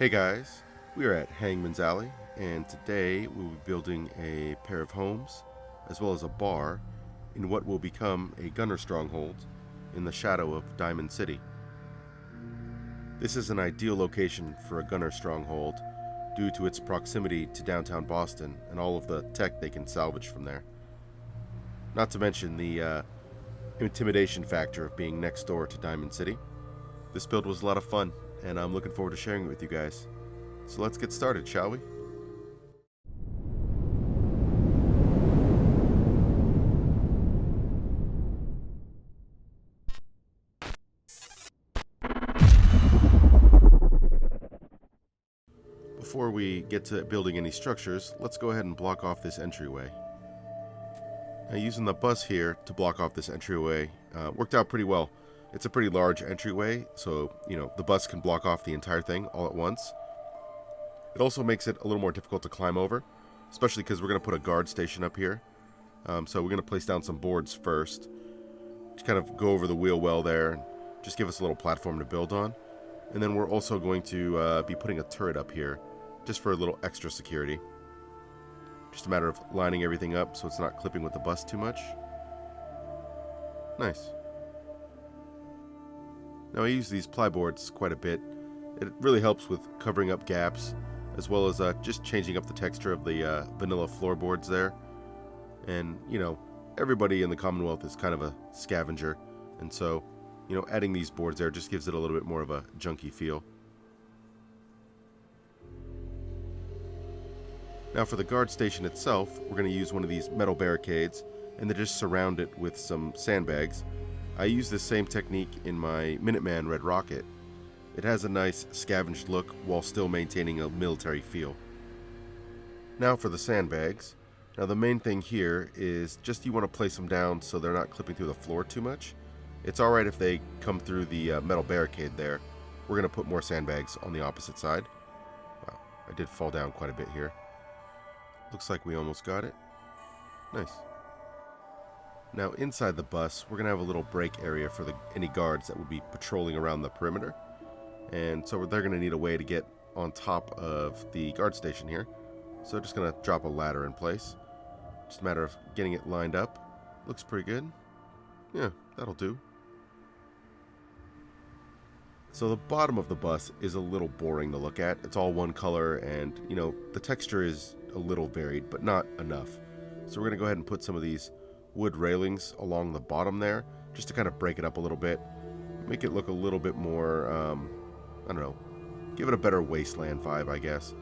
Hey guys, we are at Hangman's Alley, and today we will be building a pair of homes, as well as a bar, in what will become a gunner stronghold in the shadow of Diamond City. This is an ideal location for a gunner stronghold due to its proximity to downtown Boston and all of the tech they can salvage from there. Not to mention the intimidation factor of being next door to Diamond City. This build was a lot of fun, and I'm looking forward to sharing it with you guys. So let's get started, shall we? Before we get to building any structures, let's go ahead and block off this entryway. Now, using the bus here to block off this entryway worked out pretty well. It's a pretty large entryway, so the bus can block off the entire thing all at once. It also makes it a little more difficult to climb over, especially because we're going to put a guard station up here. So we're going to place down some boards first, to kind of go over the wheel well there, and just give us a little platform to build on. And then we're also going to be putting a turret up here, just for a little extra security. Just a matter of lining everything up so it's not clipping with the bus too much. Nice. Now I use these plyboards quite a bit. It really helps with covering up gaps, as well as just changing up the texture of the vanilla floorboards there. And, everybody in the Commonwealth is kind of a scavenger, and so, adding these boards there just gives it a little bit more of a junky feel. Now for the guard station itself, we're going to use one of these metal barricades, and then just surround it with some sandbags. I use this same technique in my Minuteman Red Rocket. It has a nice scavenged look while still maintaining a military feel. Now for the sandbags. Now the main thing here is just you want to place them down so they're not clipping through the floor too much. It's alright if they come through the metal barricade there. We're going to put more sandbags on the opposite side. Wow, I did fall down quite a bit here. Looks like we almost got it. Nice. Now inside the bus, we're going to have a little break area for any guards that would be patrolling around the perimeter. And so they're going to need a way to get on top of the guard station here. So just going to drop a ladder in place. Just a matter of getting it lined up. Looks pretty good. Yeah, that'll do. So the bottom of the bus is a little boring to look at. It's all one color, and the texture is a little varied, but not enough. So we're going to go ahead and put some of these wood railings along the bottom there, just to kind of break it up a little bit. Make it look a little bit more, I don't know, give it a better wasteland vibe, I guess.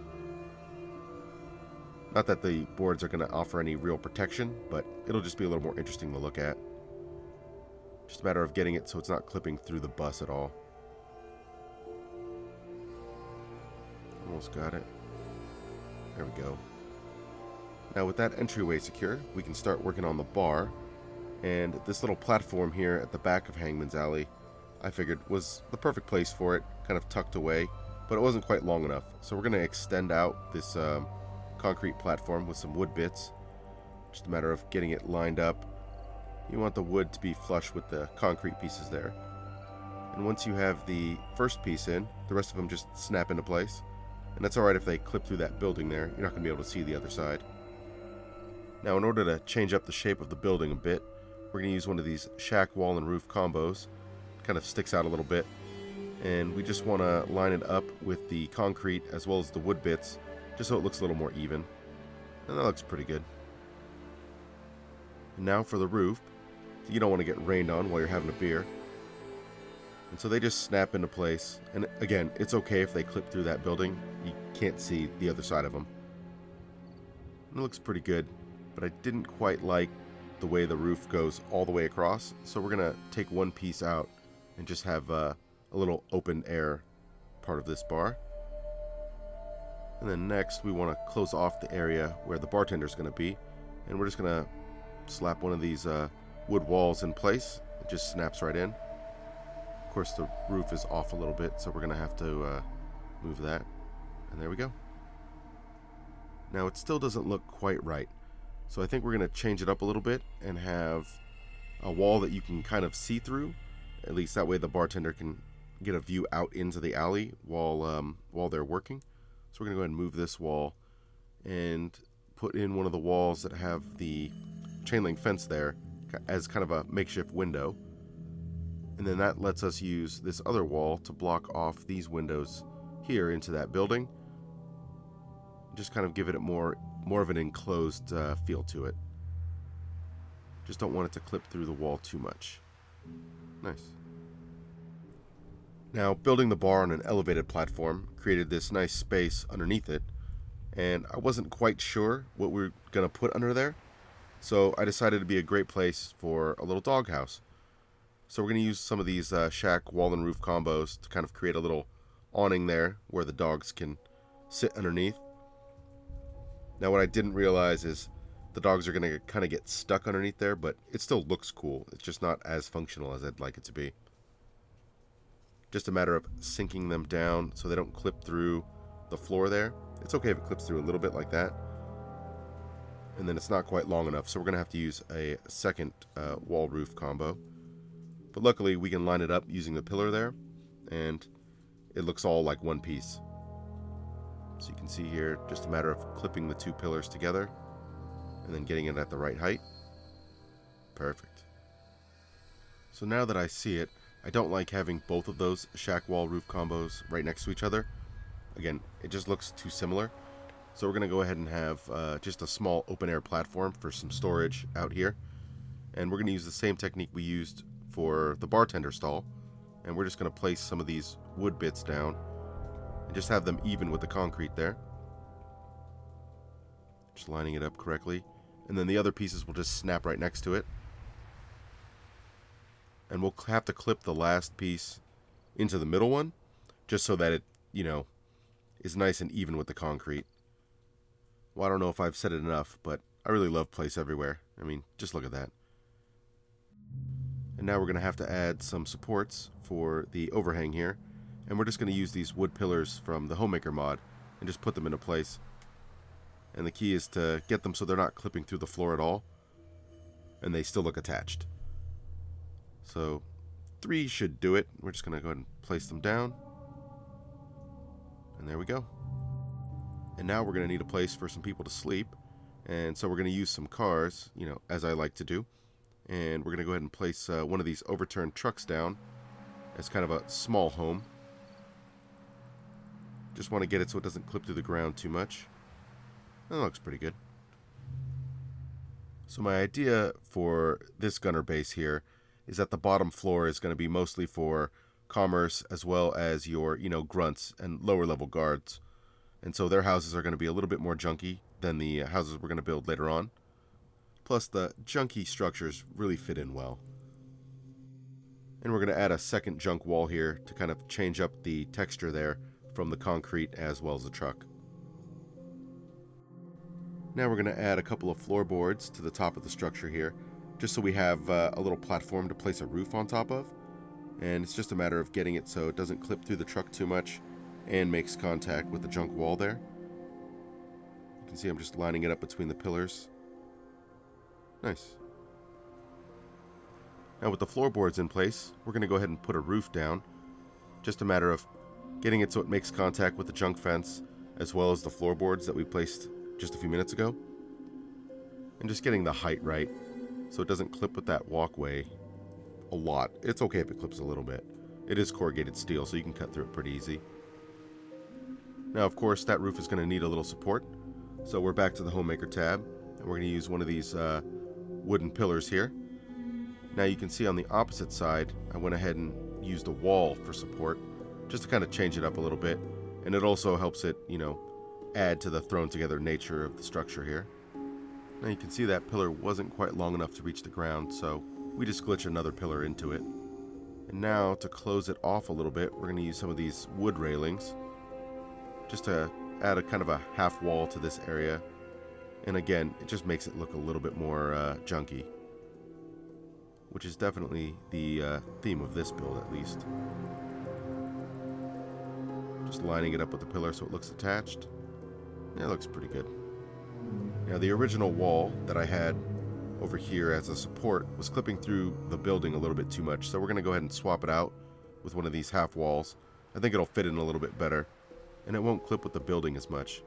Not that the boards are going to offer any real protection, but it'll just be a little more interesting to look at. Just a matter of getting it so it's not clipping through the bus at all. Almost got it. There we go. Now with that entryway secure, we can start working on the bar. And this little platform here at the back of Hangman's Alley, I figured was the perfect place for it, kind of tucked away, but it wasn't quite long enough. So we're going to extend out this concrete platform with some wood bits. Just a matter of getting it lined up. You want the wood to be flush with the concrete pieces there. And once you have the first piece in, the rest of them just snap into place. And that's alright if they clip through that building there. You're not going to be able to see the other side. Now in order to change up the shape of the building a bit, we're going to use one of these shack wall and roof combos. It kind of sticks out a little bit. And we just want to line it up with the concrete as well as the wood bits, just so it looks a little more even. And that looks pretty good. And now for the roof. You don't want to get rained on while you're having a beer. And so they just snap into place. And again, it's okay if they clip through that building. You can't see the other side of them. And it looks pretty good, but I didn't quite like the way the roof goes all the way across. So we're going to take one piece out and just have a little open air part of this bar. And then next we want to close off the area where the bartender's going to be. And we're just going to slap one of these wood walls in place. It just snaps right in. Of course the roof is off a little bit, so we're going to have to move that. And there we go. Now it still doesn't look quite right. So I think we're going to change it up a little bit and have a wall that you can kind of see through. At least that way the bartender can get a view out into the alley while they're working. So we're going to go ahead and move this wall and put in one of the walls that have the chain link fence there as kind of a makeshift window. And then that lets us use this other wall to block off these windows here into that building. Just kind of give it more of an enclosed feel to it. Just don't want it to clip through the wall too much. Nice. Now, building the bar on an elevated platform created this nice space underneath it, and I wasn't quite sure what we were going to put under there, so I decided it'd be a great place for a little doghouse. So we're going to use some of these shack wall and roof combos to kind of create a little awning there where the dogs can sit underneath. Now, what I didn't realize is the dogs are going to kind of get stuck underneath there, but it still looks cool. It's just not as functional as I'd like it to be. Just a matter of sinking them down so they don't clip through the floor there. It's okay if it clips through a little bit like that. And then it's not quite long enough, so we're going to have to use a second wall roof combo. But luckily, we can line it up using the pillar there, and it looks all like one piece. So you can see here, just a matter of clipping the two pillars together and then getting it at the right height. Perfect. So now that I see it, I don't like having both of those shack wall roof combos right next to each other. Again, it just looks too similar. So we're going to go ahead and have just a small open air platform for some storage out here. And we're going to use the same technique we used for the bartender stall. And we're just going to place some of these wood bits down and just have them even with the concrete there. Just lining it up correctly. And then the other pieces will just snap right next to it. And we'll have to clip the last piece into the middle one, just so that it, is nice and even with the concrete. Well, I don't know if I've said it enough, but I really love Place Everywhere. I mean, just look at that. And now we're going to have to add some supports for the overhang here. And we're just going to use these wood pillars from the Homemaker mod and just put them into place. And the key is to get them so they're not clipping through the floor at all, and they still look attached. So 3 should do it. We're just going to go ahead and place them down. And there we go. And now we're going to need a place for some people to sleep. And so we're going to use some cars, as I like to do. And we're going to go ahead and place one of these overturned trucks down as kind of a small home. Just want to get it so it doesn't clip through the ground too much. That looks pretty good. So my idea for this gunner base here is that the bottom floor is going to be mostly for commerce as well as your, grunts and lower level guards. And so their houses are going to be a little bit more junky than the houses we're going to build later on. Plus the junky structures really fit in well. And we're going to add a second junk wall here to kind of change up the texture there from the concrete as well as the truck. Now we're going to add a couple of floorboards to the top of the structure here, just so we have a little platform to place a roof on top of. And it's just a matter of getting it so it doesn't clip through the truck too much and makes contact with the junk wall there. You can see I'm just lining it up between the pillars. Nice. Now with the floorboards in place, we're going to go ahead and put a roof down. Just a matter of getting it so it makes contact with the junk fence as well as the floorboards that we placed just a few minutes ago. And just getting the height right so it doesn't clip with that walkway a lot. It's okay if it clips a little bit. It is corrugated steel, so you can cut through it pretty easy. Now, of course, that roof is going to need a little support. So we're back to the Homemaker tab, and we're going to use one of these wooden pillars here. Now you can see on the opposite side, I went ahead and used a wall for support, just to kind of change it up a little bit. And it also helps it, add to the thrown together nature of the structure here. Now you can see that pillar wasn't quite long enough to reach the ground, so we just glitch another pillar into it. And now to close it off a little bit, we're going to use some of these wood railings just to add a kind of a half wall to this area. And again, it just makes it look a little bit more junky, which is definitely the theme of this build at least. Just lining it up with the pillar so it looks attached. Yeah, it looks pretty good. Now the original wall that I had over here as a support was clipping through the building a little bit too much, so we're going to go ahead and swap it out with one of these half walls. I think it'll fit in a little bit better, and it won't clip with the building as much.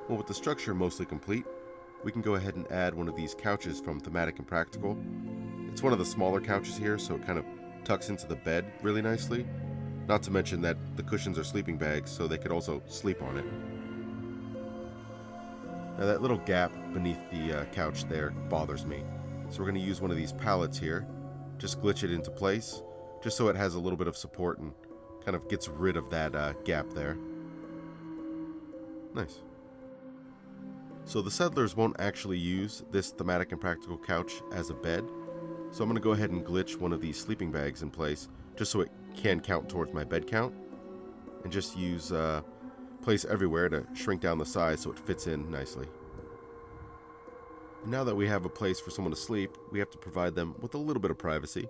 Well, with the structure mostly complete, we can go ahead and add one of these couches from Thematic and Practical. It's one of the smaller couches here, so it kind of tucks into the bed really nicely. Not to mention that the cushions are sleeping bags, so they could also sleep on it. Now that little gap beneath the couch there bothers me. So we're going to use one of these pallets here, just glitch it into place, just so it has a little bit of support and kind of gets rid of that gap there. Nice. So the settlers won't actually use this Thematic and Practical couch as a bed, so I'm going to go ahead and glitch one of these sleeping bags in place, just so it can count towards my bed count, and just use Place Everywhere to shrink down the size so it fits in nicely. And now that we have a place for someone to sleep, we have to provide them with a little bit of privacy,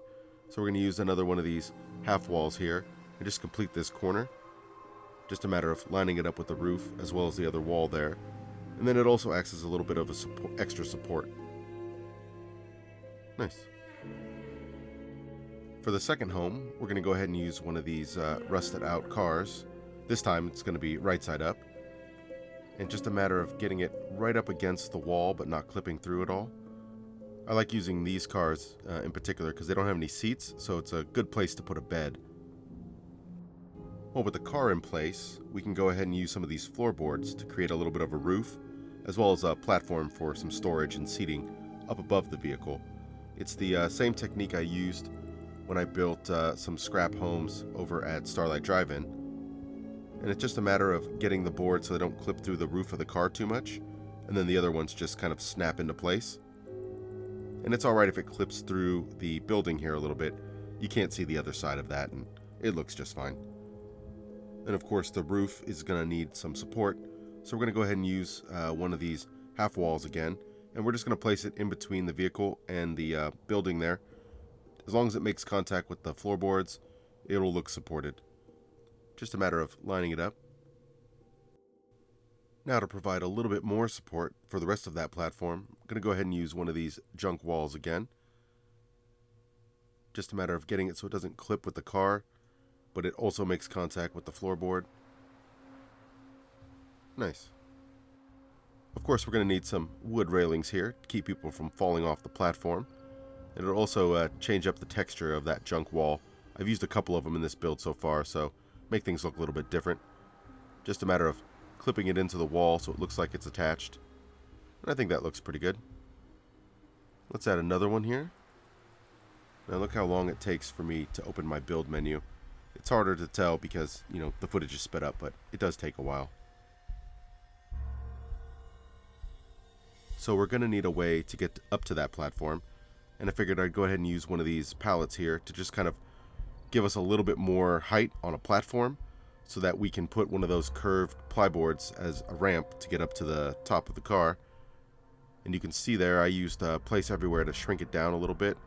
so we're going to use another one of these half walls here and just complete this corner. Just a matter of lining it up with the roof as well as the other wall there. And then it also acts as a little bit of a extra support. Nice. For the second home, we're going to go ahead and use one of these rusted out cars. This time it's going to be right side up. And just a matter of getting it right up against the wall but not clipping through at all. I like using these cars in particular because they don't have any seats, so it's a good place to put a bed. Well, with the car in place, we can go ahead and use some of these floorboards to create a little bit of a roof, as well as a platform for some storage and seating up above the vehicle. It's the same technique I used when I built some scrap homes over at Starlight Drive-In. And it's just a matter of getting the boards so they don't clip through the roof of the car too much, and then the other ones just kind of snap into place. And it's alright if it clips through the building here a little bit. You can't see the other side of that, and it looks just fine. And of course the roof is going to need some support, so we're going to go ahead and use one of these half walls again, and we're just going to place it in between the vehicle and the building there. As long as it makes contact with the floorboards, it'll look supported. Just a matter of lining it up. Now to provide a little bit more support for the rest of that platform, I'm going to go ahead and use one of these junk walls again. Just a matter of getting it so it doesn't clip with the car, but it also makes contact with the floorboard. Nice. Of course, we're going to need some wood railings here to keep people from falling off the platform. And it'll also change up the texture of that junk wall. I've used a couple of them in this build so far, so make things look a little bit different. Just a matter of clipping it into the wall so it looks like it's attached. And I think that looks pretty good. Let's add another one here. Now look how long it takes for me to open my build menu. It's harder to tell because, the footage is sped up, but it does take a while. So we're going to need a way to get up to that platform, and I figured I'd go ahead and use one of these pallets here to just kind of give us a little bit more height on a platform so that we can put one of those curved plyboards as a ramp to get up to the top of the car. And you can see there I used Place Everywhere to shrink it down a little bit.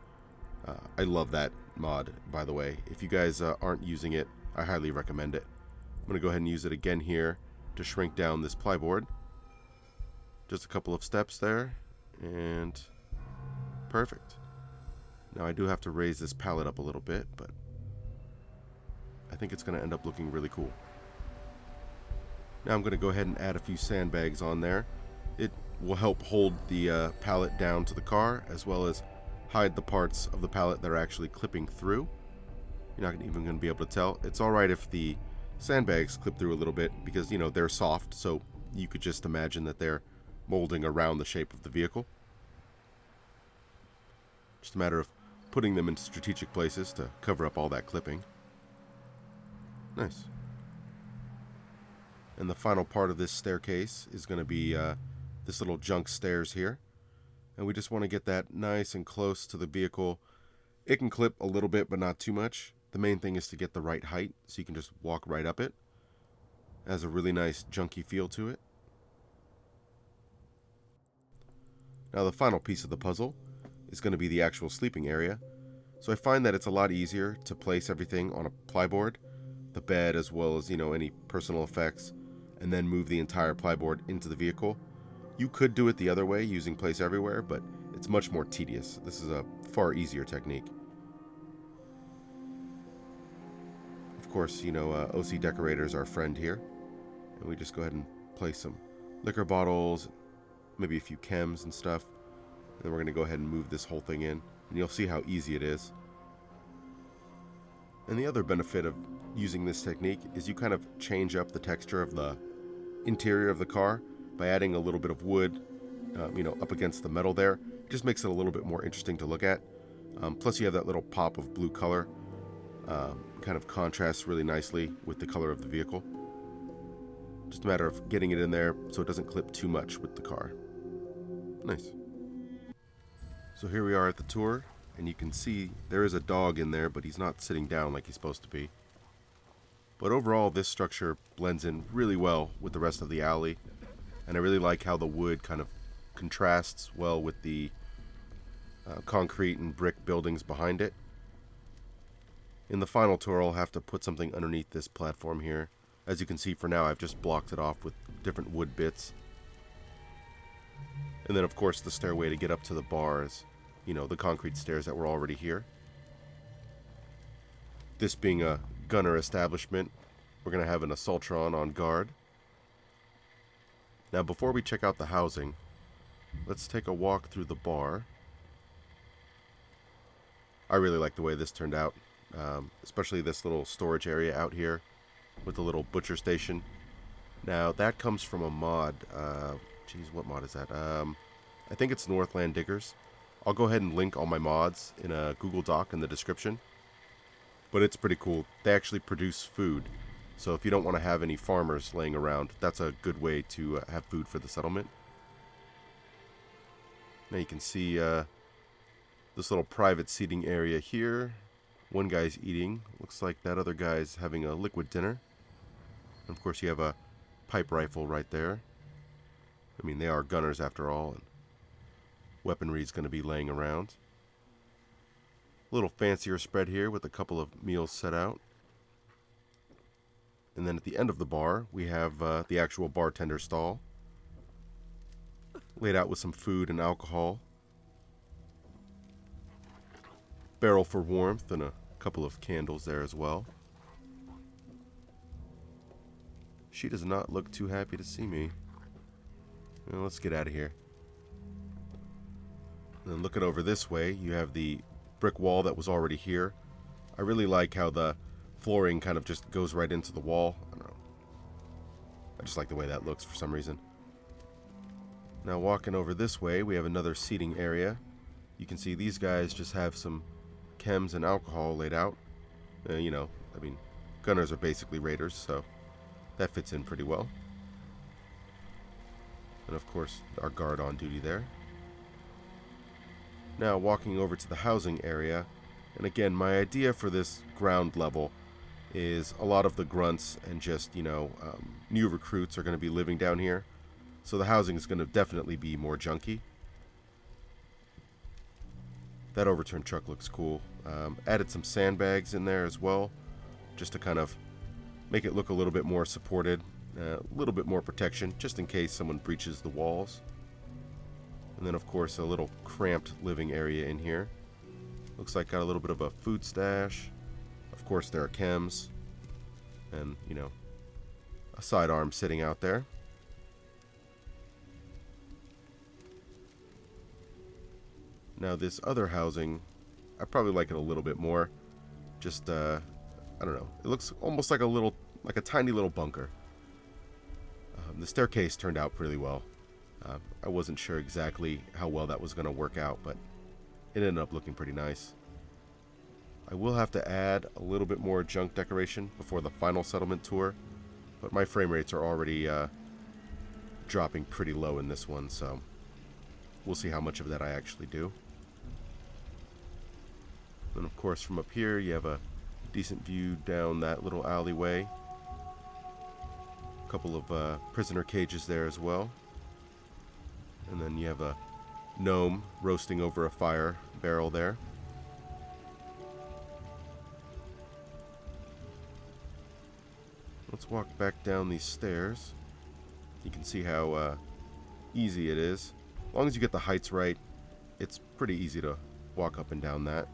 I love that mod, by the way. If you guys aren't using it, I highly recommend it. I'm going to go ahead and use it again here to shrink down this plyboard. Just a couple of steps there, and perfect. Now I do have to raise this pallet up a little bit, but I think it's going to end up looking really cool. Now I'm going to go ahead and add a few sandbags on there. It will help hold the pallet down to the car, as well as hide the parts of the pallet that are actually clipping through. You're not even going to be able to tell. It's alright if the sandbags clip through a little bit because, they're soft, so you could just imagine that they're molding around the shape of the vehicle. Just a matter of putting them in strategic places to cover up all that clipping. Nice. And the final part of this staircase is going to be this little junk stairs here. And we just want to get that nice and close to the vehicle. It can clip a little bit, but not too much. The main thing is to get the right height so you can just walk right up it. It has a really nice junky feel to it. Now the final piece of the puzzle is going to be the actual sleeping area. So I find that it's a lot easier to place everything on a plyboard, the bed as well as, any personal effects, and then move the entire plyboard into the vehicle. You could do it the other way using Place Everywhere, but it's much more tedious. This is a far easier technique. course, OC Decorator's our friend here. And we just go ahead and place some liquor bottles, maybe a few chems and stuff. And then we're going to go ahead and move this whole thing in. And you'll see how easy it is. And the other benefit of using this technique is you kind of change up the texture of the interior of the car by adding a little bit of wood, up against the metal there. It just makes it a little bit more interesting to look at. Plus you have that little pop of blue color. Kind of contrasts really nicely with the color of the vehicle. Just a matter of getting it in there so it doesn't clip too much with the car. Nice. So here we are at the tour, and you can see there is a dog in there, but he's not sitting down like he's supposed to be. But overall, this structure blends in really well with the rest of the alley, and I really like how the wood kind of contrasts well with the concrete and brick buildings behind it. In the final tour, I'll have to put something underneath this platform here. As you can see, for now, I've just blocked it off with different wood bits. And then, of course, the stairway to get up to the bar is, the concrete stairs that were already here. This being a Gunner establishment, we're going to have an Assaultron on guard. Now, before we check out the housing, let's take a walk through the bar. I really like the way this turned out, especially this little storage area out here with the little butcher station. Now, that comes from a mod. What mod is that? I think it's Northland Diggers. I'll go ahead and link all my mods in a Google Doc in the description. But it's pretty cool. They actually produce food. So if you don't want to have any farmers laying around, that's a good way to have food for the settlement. Now you can see this little private seating area here. One guy's eating. Looks like that other guy's having a liquid dinner. And of course you have a pipe rifle right there. I mean, they are gunners after all, and weaponry is going to be laying around. A little fancier spread here with a couple of meals set out. And then at the end of the bar, we have the actual bartender stall, laid out with some food and alcohol. Barrel for warmth and a couple of candles there as well. She does not look too happy to see me. Well, let's get out of here. And then looking over this way, you have the brick wall that was already here. I really like how the flooring kind of just goes right into the wall. I don't know. I just like the way that looks for some reason. Now walking over this way, we have another seating area. You can see these guys just have some chems and alcohol laid out. Gunners are basically raiders, so that fits in pretty well. And of course, our guard on duty there. Now walking over to the housing area, and again, my idea for this ground level is a lot of the grunts and just, new recruits are going to be living down here. So the housing is going to definitely be more junky. That overturned truck looks cool. Added some sandbags in there as well, just to kind of make it look a little bit more supported, a little bit more protection, just in case someone breaches the walls. And then, of course, a little cramped living area in here. Looks like got a little bit of a food stash. Of course, there are chems. And, a sidearm sitting out there. Now, this other housing, I probably like it a little bit more. Just, I don't know. It looks almost like a tiny little bunker. The staircase turned out pretty well. I wasn't sure exactly how well that was going to work out, but it ended up looking pretty nice. I will have to add a little bit more junk decoration before the final settlement tour, but my frame rates are already dropping pretty low in this one, so we'll see how much of that I actually do. And of course, from up here, you have a decent view down that little alleyway. A couple of prisoner cages there as well. And then you have a gnome roasting over a fire barrel there. Let's walk back down these stairs. You can see how easy it is. As long as you get the heights right, it's pretty easy to walk up and down that.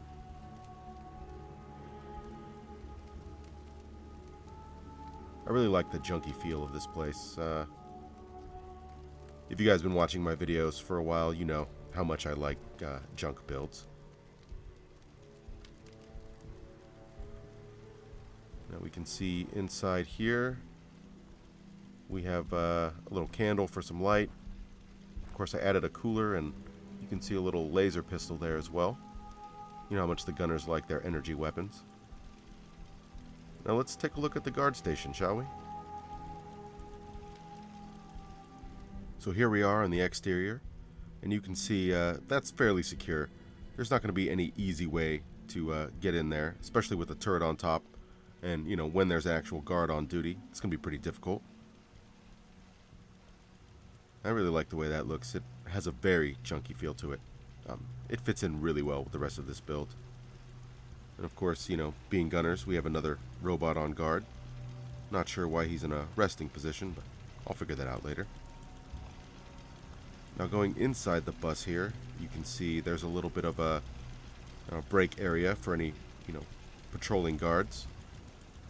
I really like the junky feel of this place. If you guys have been watching my videos for a while, you know how much I like junk builds. Now we can see inside here we have a little candle for some light. Of course, I added a cooler, and you can see a little laser pistol there as well. You know how much the gunners like their energy weapons. Now let's take a look at the guard station, shall we? So here we are on the exterior, and you can see that's fairly secure. There's not going to be any easy way to get in there, especially with the turret on top. And, you know, when there's an actual guard on duty, it's going to be pretty difficult. I really like the way that looks. It has a very chunky feel to it. It fits in really well with the rest of this build. And of course, you know, being gunners, we have another robot on guard. Not sure why he's in a resting position, but I'll figure that out later. Now going inside the bus here, you can see there's a little bit of a break area for any, you know, patrolling guards.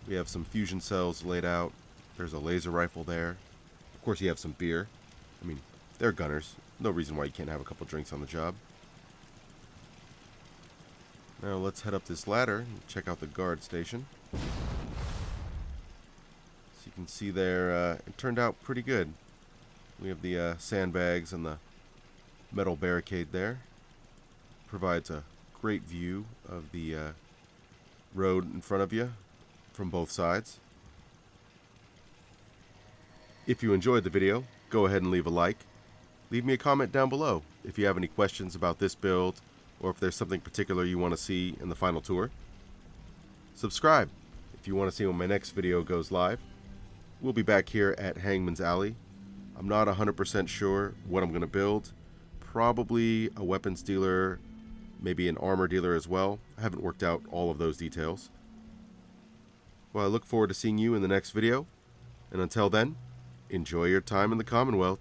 We have some fusion cells laid out. There's a laser rifle there. Of course, you have some beer. I mean, they're gunners. No reason why you can't have a couple drinks on the job. Now let's head up this ladder and check out the guard station. So you can see there, it turned out pretty good. We have the sandbags and the metal barricade there. Provides a great view of the road in front of you from both sides. If you enjoyed the video, go ahead and leave a like. Leave me a comment down below if you have any questions about this build, or if there's something particular you want to see in the final tour. Subscribe if you want to see when my next video goes live. We'll be back here at Hangman's Alley. I'm not 100% sure what I'm going to build. Probably a weapons dealer, maybe an armor dealer as well. I haven't worked out all of those details. Well, I look forward to seeing you in the next video. And until then, enjoy your time in the Commonwealth.